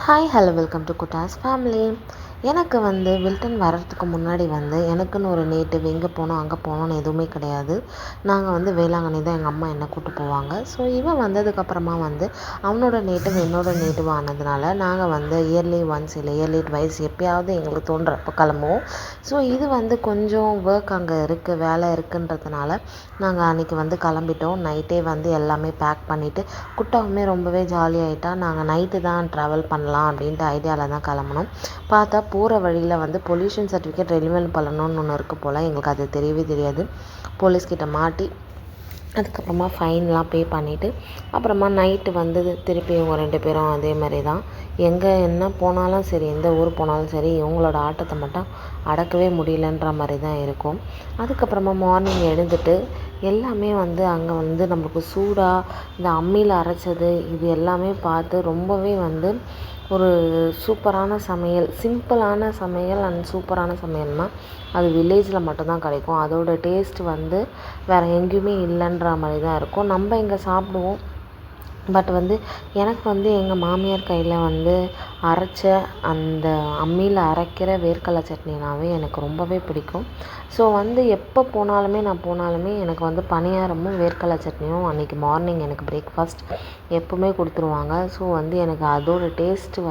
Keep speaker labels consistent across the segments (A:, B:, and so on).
A: Hi hello welcome to Kuttas family. எனக்கு வில்டன் வர்றதுக்கு முன்னாடி எனக்குன்னு ஒரு நேட்டிவ் இங்கே போனோம் அங்கே போனோன்னு எதுவுமே கிடையாது. நாங்கள் வேளாங்கண்ணி தான் எங்கள் அம்மா என்னை கூப்பிட்டு போவாங்க. ஸோ இவன் வந்ததுக்கப்புறமா அவனோட நேட்டிவ் என்னோட நேட்டிவ் ஆனதுனால நாங்கள் இயர்லி ஒன்ஸ் இல்லை இயர்லி ட்வைஸ் எப்பயாவது எங்களுக்கு தோன்றப்போ கிளம்புவோம். ஸோ இது கொஞ்சம் ஒர்க் அங்கே இருக்குது, வேலை இருக்குன்றதுனால நாங்கள் அன்றைக்கி கிளம்பிட்டோம். நைட்டே எல்லாமே பேக் பண்ணிவிட்டு குட்டாவுமே ரொம்பவே ஜாலியாகிட்டா. நாங்கள் நைட்டு தான் ட்ராவல் பண்ணலாம் அப்படின்ட்டு ஐடியாவில் தான் கிளம்புனோம். பார்த்தா போகிற வழியில் பொல்யூஷன் சர்டிஃபிகேட் ரெனிவல் பண்ணணும்னு ஒன்று இருக்குது போல். எங்களுக்கு அது தெரியவே தெரியாது. போலீஸ்கிட்ட மாட்டி அதுக்கப்புறமா ஃபைன்லாம் பே பண்ணிவிட்டு அப்புறமா நைட்டு திருப்பி இவங்க 2 பேரும் அதே மாதிரி தான். எங்கே என்ன போனாலும் சரி, எந்த ஊர் போனாலும் சரி, இவங்களோட ஆட்டத்தை மட்டும் அடக்கவே முடியலன்ற மாதிரி தான் இருக்கும். அதுக்கப்புறமா மார்னிங் எழுந்துட்டு எல்லாமே அங்கே நம்மளுக்கு சூடாக இந்த அம்மியில் அரைச்சது இது எல்லாமே பார்த்து ரொம்பவே ஒரு சூப்பரான சமையல், சிம்பிளான சமையல் அண்ட் சூப்பரான சமையல்னால் அது வில்லேஜில் மட்டும்தான் கிடைக்கும். அதோட டேஸ்ட் வேறு எங்கேயுமே இல்லைன்ற மாதிரி தான் இருக்கும். நம்ம இங்கே சாப்பிடுவோம். பட் எனக்கு எங்கள் மாமியார் கையில் அரைச்ச அந்த அம்மியில் அரைக்கிற வேர்க்கடலை சட்னினாவே எனக்கு ரொம்பவே பிடிக்கும். ஸோ எப்போ போனாலுமே எனக்கு பணியாரமும் வேர்க்கடலை சட்னியும் அன்றைக்கி மார்னிங் எனக்கு பிரேக்ஃபாஸ்ட் எப்போவுமே கொடுத்துருவாங்க. ஸோ எனக்கு அதோடய டேஸ்ட்டு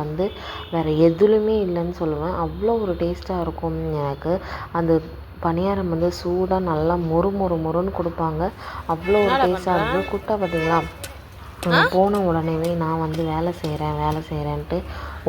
A: வேறு எதுலேயுமே இல்லைன்னு சொல்லுவேன். அவ்வளோ ஒரு டேஸ்ட்டாக இருக்கும். எனக்கு அந்த பணியாரம் சூடாக நல்லா மொறுன்னு கொடுப்பாங்க. அவ்வளோ ஒரு டேஸ்ட்டாக இருக்கும். குட்டா பார்த்திங்களா, அவன் போன உடனேவே நான் வேலை செய்கிறேன்ட்டு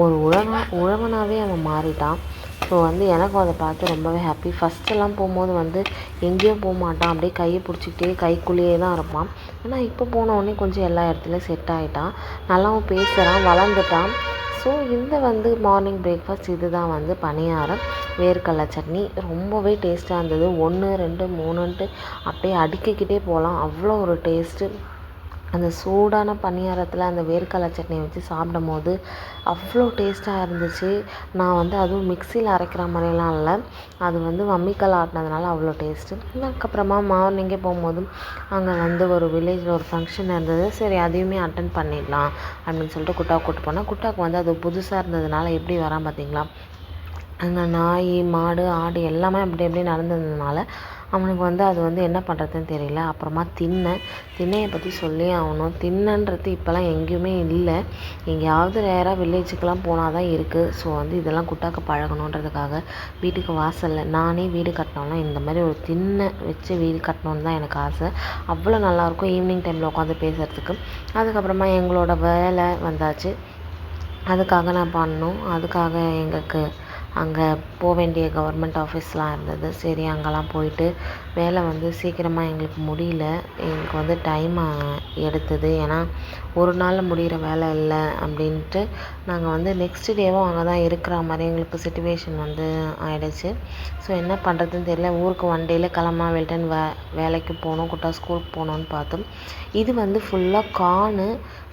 A: ஒரு உழவனாகவே அவன் மாறிட்டான். ஸோ எனக்கும் அதை பார்த்து ரொம்பவே ஹாப்பி. ஃபஸ்ட்டெல்லாம் போகும்போது எங்கேயும் போக மாட்டான், அப்படியே கையை பிடிச்சிக்கிட்டே கைக்குள்ளேயே தான் இருப்பான். ஆனால் இப்போ போனவுடனே கொஞ்சம் எல்லா இடத்துலையும் செட் ஆகிட்டான், நல்லாவும் பேசுகிறான், வளர்ந்துட்டான். ஸோ இந்த மார்னிங் பிரேக்ஃபாஸ்ட் இது தான் பணியாரம் வேர்க்கடலை சட்னி. ரொம்பவே டேஸ்ட்டாக இருந்தது. 1 2 3ன்ட்டு அப்படியே அடுக்கிக்கிட்டே போகலாம், அவ்வளோ ஒரு டேஸ்ட்டு. அந்த சூடான பணியாரத்தில் அந்த வேர்க்கடலை சட்னியை வச்சு சாப்பிடும்போது அவ்வளோ டேஸ்ட்டாக இருந்துச்சு. நான் அதுவும் மிக்சியில் அரைக்கிற மாதிரிலாம் இல்லை, அது அம்மிக்கல் ஆட்டினதுனால அவ்வளோ டேஸ்ட்டு. அதுக்கப்புறமா மார்னிங்கே போகும்போது அங்கே ஒரு வில்லேஜில் ஒரு ஃபங்க்ஷன் இருந்தது. சரி அதையுமே அட்டன் பண்ணிடலாம் அப்படின்னு சொல்லிட்டு குட்டாவை கூப்பிட்டு போனேன். குட்டாவுக்கு அது புதுசாக இருந்ததுனால எப்படி வரான் பார்த்தீங்களா, அங்கே நாய் மாடு ஆடு எல்லாமே அப்படி நடந்ததுனால அவனுக்கு அது என்ன பண்ணுறதுன்னு தெரியல. அப்புறமா திண்ணையை பற்றி சொல்லி ஆகணும். திண்ணைன்றது இப்போல்லாம் எங்கேயுமே இல்லை, எங்கேயாவது ரேராக வில்லேஜுக்கெலாம் போனால் தான் இருக்குது. ஸோ இதெல்லாம் குட்டாக்க பழகணுன்றதுக்காக வீட்டுக்கு வாசலில் நானே வீடு கட்டினோன்னா இந்த மாதிரி ஒரு திண்ணை வச்சு வீடு கட்டணுன்னு தான் எனக்கு ஆசை. அவ்வளோ நல்லாயிருக்கும் ஈவினிங் டைமில் உட்காந்து பேசுகிறதுக்கு. அதுக்கப்புறமா எங்களோட வேலை வந்தாச்சு, அதுக்காக நான் பண்ணணும். அதுக்காக எங்களுக்கு அங்கே போக வேண்டிய கவர்மெண்ட் ஆஃபீஸ்லாம் இருந்தது. சரி அங்கெல்லாம் போயிட்டு வேலை சீக்கிரமாக எங்களுக்கு முடியல. எங்களுக்கு டைம் எடுத்தது. ஏன்னா ஒரு நாளில் முடிகிற வேலை இல்லை அப்படின்ட்டு நாங்கள் நெக்ஸ்ட் டேவும் அங்கே தான் இருக்கிற மாதிரி எங்களுக்கு சிச்சுவேஷன் ஆகிடுச்சு. ஸோ என்ன பண்ணுறதுன்னு தெரியல. ஊருக்கு 1 டேயில் கிளம்பா வெல்டன் வேலைக்கு போகணும், குட்டா ஸ்கூலுக்கு போகணுன்னு பார்த்தோம். இது ஃபுல்லாக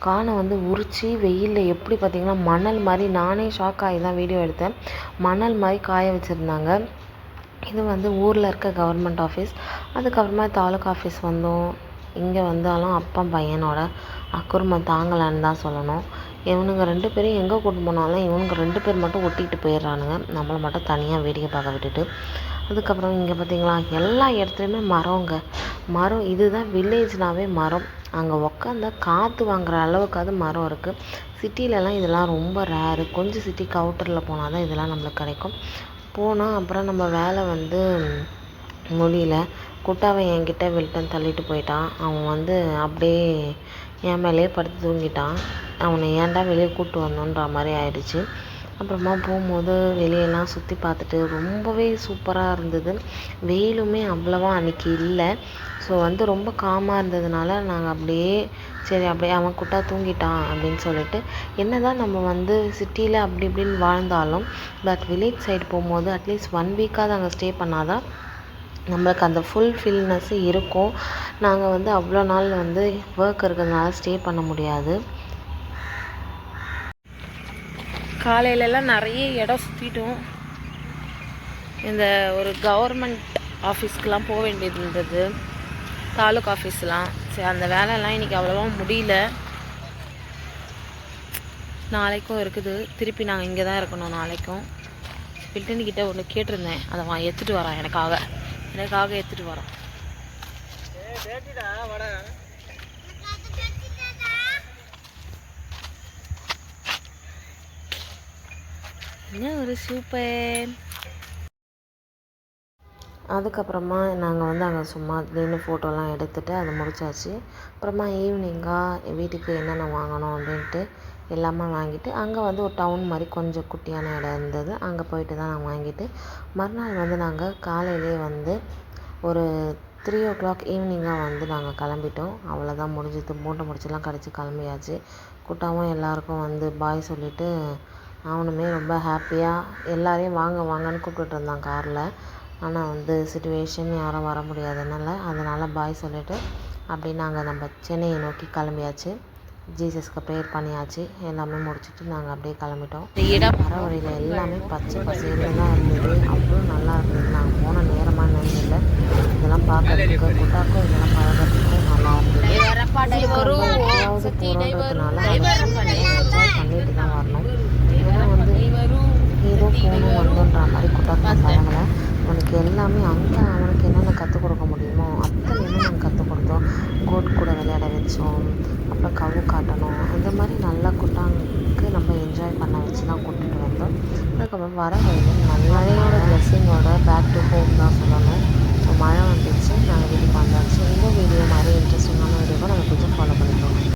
A: காணை உரித்து வெயிலில் எப்படி பார்த்திங்கன்னா மணல் மாதிரி, நானே ஷாக் ஆகி தான் வீடியோ எடுத்தேன், மணல் மாதிரி காய வச்சுருந்தாங்க. இது ஊரில் இருக்க கவர்மெண்ட் ஆஃபீஸ். அதுக்கப்புறமா தாலுக்கா ஆஃபீஸ் வந்தோம். இங்கே வந்தாலும் அப்பா பையனோட அக்குறுமை தாங்கலைன்னு தான் சொல்லணும். இவனுங்க 2 பேரும் எங்கே கூட்டு போனாலும் இவனுங்க 2 பேர் மட்டும் ஒட்டிக்கிட்டு போயிடுறானுங்க, நம்மளை மட்டும் தனியாக வேடிக்கை பார்க்க விட்டுட்டு. அதுக்கப்புறம் இங்கே பார்த்திங்களா எல்லா இடத்துலையுமே மரம். இதுதான் வில்லேஜ்னாவே மரம். அங்கே உக்காந்தா காற்று வாங்குகிற அளவுக்காவது மரம் இருக்குது. சிட்டிலலாம் இதெல்லாம் ரொம்ப ரேரு. கொஞ்சம் சிட்டிக்கு அவுட்டரில் போனால் தான் இதெல்லாம் நம்மளுக்கு கிடைக்கும். போனால் அப்புறம் நம்ம வேலை முடியல. குட்டாவை என்கிட்ட வில்டன் தள்ளிட்டு போயிட்டான். அவன் அப்படியே என் மேலேயே படுத்து தூங்கிட்டான். அவனை ஏன்டா வெளியே கூப்பிட்டு வந்தோன்ற மாதிரி ஆயிடுச்சு. அப்புறமா போகும்போது வெளியெல்லாம் சுற்றி பார்த்துட்டு ரொம்பவே சூப்பராக இருந்தது. வெயிலுமே அவ்வளவா அன்றைக்கி இல்லை. ஸோ ரொம்ப காமாக இருந்ததுனால நாங்கள் அப்படியே சரி அப்படியே அவன் குட்டா தூங்கிட்டான் அப்படின்னு சொல்லிட்டு, என்ன தான் நம்ம சிட்டியில் அப்படி இப்படின்னு வாழ்ந்தாலும் பட் வில்லேஜ் சைடு போகும்போது அட்லீஸ்ட் 1 வீக்காவது அங்கே ஸ்டே பண்ணால் தான் நம்மளுக்கு அந்த ஃபுல்ஃபில்னஸ்ஸு இருக்கும். நாங்கள் அவ்வளோ நாள் ஒர்க் இருக்கிறதுனால ஸ்டே பண்ண முடியாது.
B: காலையிலலாம் நிறைய இடம் சுற்றிட்டோம். இந்த ஒரு கவர்மெண்ட் ஆஃபீஸ்க்கெலாம் போக வேண்டியது இருந்தது, தாலுக்கா ஆஃபீஸ்லாம். சரி அந்த வேலைலாம் இன்றைக்கி அவ்வளோவா முடியல. நாளைக்கும் இருக்குது. திருப்பி நாங்கள் இங்கே தான் இருக்கணும் நாளைக்கும். வில்டன்கிட்ட ஒன்று கேட்டிருந்தேன், அதை எடுத்துகிட்டு வரான் எனக்காக எடுத்துகிட்டு வரான். என்ன ஒரு சூப்பர்.
A: அதுக்கப்புறமா நாங்கள் வந்து அங்கே சும்மா நின்று ஃபோட்டோலாம் எடுத்துகிட்டு அதை முடிச்சாச்சு. அப்புறமா ஈவினிங்காக வீட்டுக்கு என்னென்ன வாங்கணும் அப்படின்ட்டு எல்லாமே வாங்கிட்டு அங்கே வந்து ஒரு டவுன் மாதிரி கொஞ்சம் குட்டியான இடம் இருந்தது. அங்கே போயிட்டு தான் நாங்கள் வாங்கிட்டு மறுநாள் வந்து நாங்கள் காலையிலே வந்து ஒரு 3 o'clock ஈவினிங்காக வந்து நாங்கள் கிளம்பிட்டோம். அவ்வளோதான் முடிஞ்சுது. மூட்டை முடிச்செல்லாம் கடிச்சு கிளம்பியாச்சு. குட்டாவும் எல்லாருக்கும் வந்து பாய் சொல்லிவிட்டு அவனுமே ரொம்ப ஹாப்பியாக எல்லாரையும் வாங்க வாங்கன்னு கூப்பிட்டுட்டு இருந்தான் காரில். ஆனால் வந்து சிச்சுவேஷன் யாரும் வர முடியாதனால அதனால் பாய் சொல்லிவிட்டு அப்படி நாங்கள் நம்ம சென்னையை நோக்கி கிளம்பியாச்சு. ஜீசஸ்க்கு ப்ரேயர் பண்ணியாச்சு. எல்லாமே முடிச்சுட்டு நாங்கள் அப்படியே கிளம்பிட்டோம். வர வழியில் எல்லாமே பச்சை பசேல்னு தான் இருந்தது. அவ்வளோ நல்லா இருந்தது. நாங்கள் போன நேரமாக நினைஞ்சில்லை. இதெல்லாம் பார்க்கறதுக்கு குட்டாக்கும் இதெல்லாம் பழகிறதுக்கும் நல்லா இருந்தது. எப்பயாவது போகிறோன்றதுனால என்ஜாய் பண்ணிட்டு தான் வரணும். ஏன்னா வந்து ஏதோ போகணும் வந்தோன்ற மாதிரி குட்டாக்கும் பழகலை. அவனுக்கு எல்லாமே அங்கே அவனுக்கு என்னென்ன கற்றுக் கொடுக்க முடியுமோ அத்தனையுமே நாங்கள் கற்றுக் கொடுத்தோம். கோட் கூட விளையாட வச்சோம். அப்புறம் கவு காட்டணும். இந்த மாதிரி நல்லா குட்டாங்களுக்கு நம்ம என்ஜாய் பண்ண வச்சு தான் கூட்டிகிட்டு வந்தோம். அதுக்கப்புறம் வர வழியில் மழையோட பிளெஸ்ஸிங்கோட பேக் டு ஹோம் தான் சொல்லணும். மழை வந்துச்சு. நாங்கள் வீட்டுக்கு வந்தாச்சு. இந்த வீடியோ மாதிரி இன்ட்ரெஸ்டிங்கான வீடியோவை நம்ம கொஞ்சம் ஃபாலோ பண்ணிக்கலாம்.